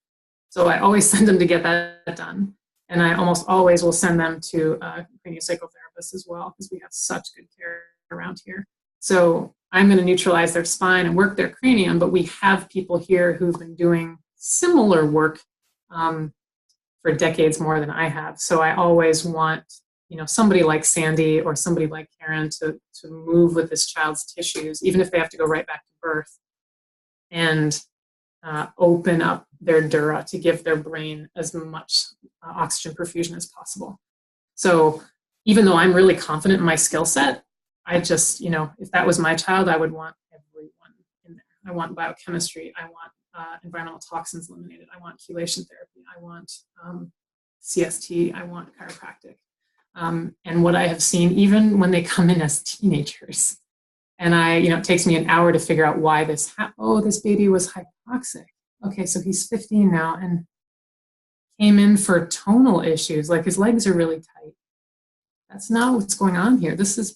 So I always send them to get that done. And I almost always will send them to a craniosacral therapist as well, because we have such good care around here. So I'm going to neutralize their spine and work their cranium, but we have people here who've been doing similar work for decades more than I have. So I always want, somebody like Sandy or somebody like Karen to move with this child's tissues, even if they have to go right back to birth, and open up their dura to give their brain as much oxygen perfusion as possible. So even though I'm really confident in my skill set, I just, if that was my child, I would want everyone in there. I want biochemistry. I want environmental toxins eliminated. I want chelation therapy. I want CST. I want chiropractic. And what I have seen, even when they come in as teenagers, and it takes me an hour to figure out why this baby was hypoxic. Okay, so he's 15 now and came in for tonal issues, like his legs are really tight. That's not what's going on here. This was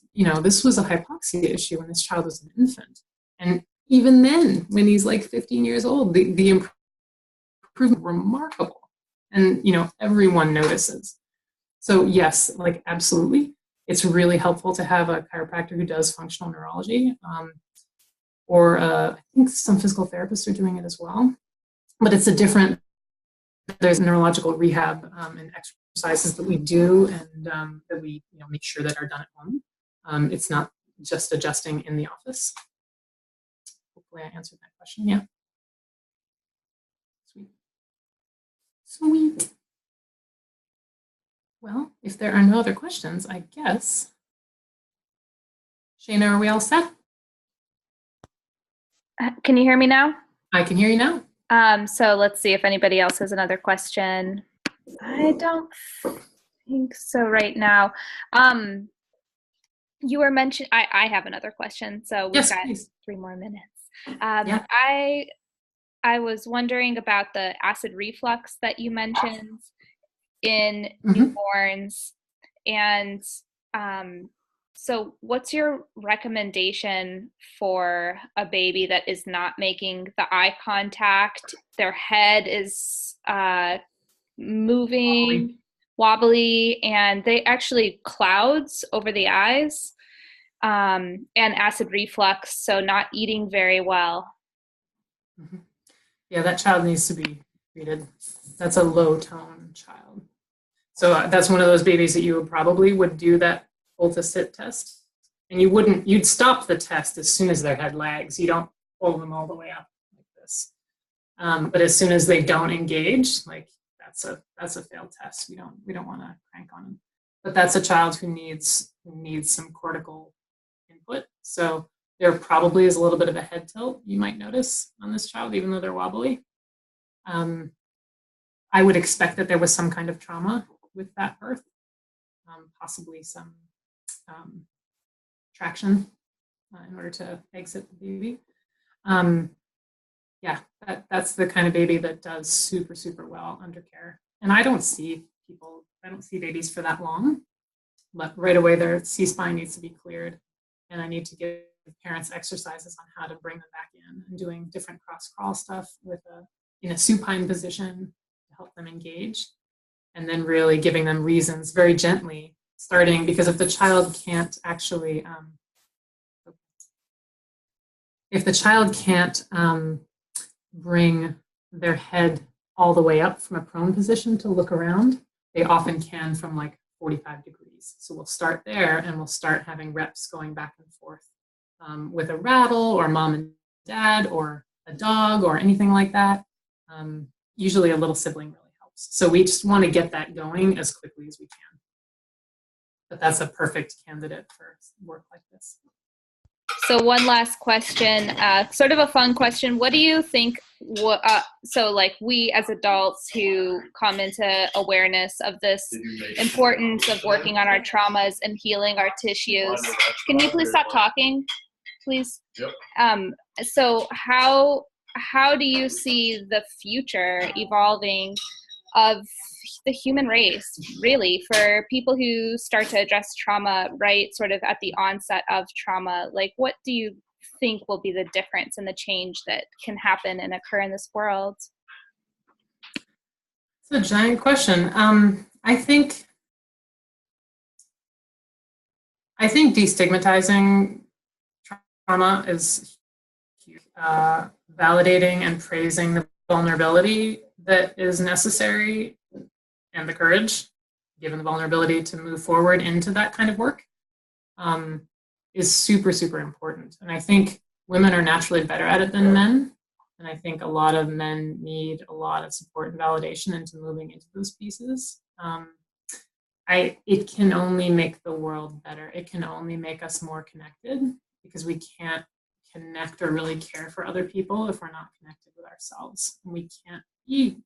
a hypoxia issue when this child was an infant. And even then, when he's like 15 years old, the improvement remarkable. And, everyone notices. So yes, like absolutely. It's really helpful to have a chiropractor who does functional neurology. or I think some physical therapists are doing it as well. But it's there's neurological rehab and exercises that we do and that we make sure that are done at home. It's not just adjusting in the office. Hopefully I answered that question. Yeah. Sweet. Well, if there are no other questions, I guess. Shayna, are we all set? Can you hear me now? I can hear you now. So let's see if anybody else has another question. I don't think so right now. You were mentioning, I have another question, so we've got please. 3 more minutes. Yeah. I was wondering about the acid reflux that you mentioned in newborns. And so what's your recommendation for a baby that is not making the eye contact? Their head is moving, wobbly, and they actually clouds over the eyes, and acid reflux, so not eating very well. Yeah, that child needs to be treated. That's a low tone child. So that's one of those babies that you probably would do that pull to sit test. And you'd stop the test as soon as their head lags. You don't pull them all the way up like this. But as soon as they don't engage, like that's a failed test. We don't want to crank on them. But that's a child who needs some cortical input. So there probably is a little bit of a head tilt you might notice on this child, even though they're wobbly. I would expect that there was some kind of trauma with that birth, possibly some traction in order to exit the baby. Yeah, that's the kind of baby that does super, super well under care. And I don't see babies for that long, but right away their C-spine needs to be cleared. And I need to give parents exercises on how to bring them back in and doing different cross-crawl stuff in a supine position to help them engage. And then really giving them reasons very gently, starting, because if the child can't actually, bring their head all the way up from a prone position to look around, they often can from like 45 degrees. So we'll start there and we'll start having reps going back and forth with a rattle or mom and dad or a dog or anything like that. Usually a little sibling really helps. So we just want to get that going as quickly as we can. But that's a perfect candidate for work like this. So one last question, sort of a fun question. What do you think, so like we as adults who come into awareness of this importance of working on our traumas and healing our tissues, can you please stop talking, please? Yep. So how do you see the future evolving of the human race, really, for people who start to address trauma right sort of at the onset of trauma? Like, what do you think will be the difference and the change that can happen and occur in this world? It's a giant question. I think destigmatizing trauma is validating and praising the vulnerability that is necessary and the courage, given the vulnerability to move forward into that kind of work, is super, super important. And I think women are naturally better at it than men. And I think a lot of men need a lot of support and validation into moving into those pieces. It can only make the world better. It can only make us more connected, because we can't connect or really care for other people if we're not connected with ourselves. And we can't be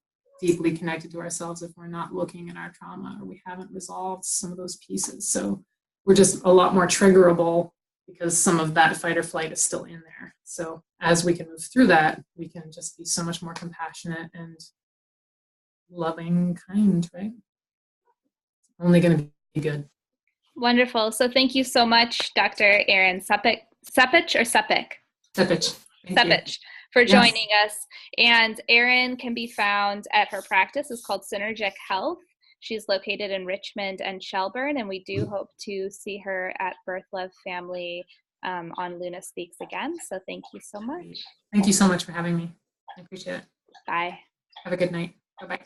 deeply connected to ourselves if we're not looking at our trauma or we haven't resolved some of those pieces. So we're just a lot more triggerable because some of that fight or flight is still in there. So as we can move through that, we can just be so much more compassionate and loving, kind, right? It's only going to be good. Wonderful. So thank you so much, Dr. Erin Sepic. Sepic or Sepic? Sepic. Sepic, for joining us. And Erin can be found at her practice. It's called Synergic Health. She's located in Richmond and Shelburne, and we do hope to see her at Birth Love Family on LunaSpeaks again. So thank you so much. Thank you so much for having me. I appreciate it. Bye. Have a good night. Bye-bye.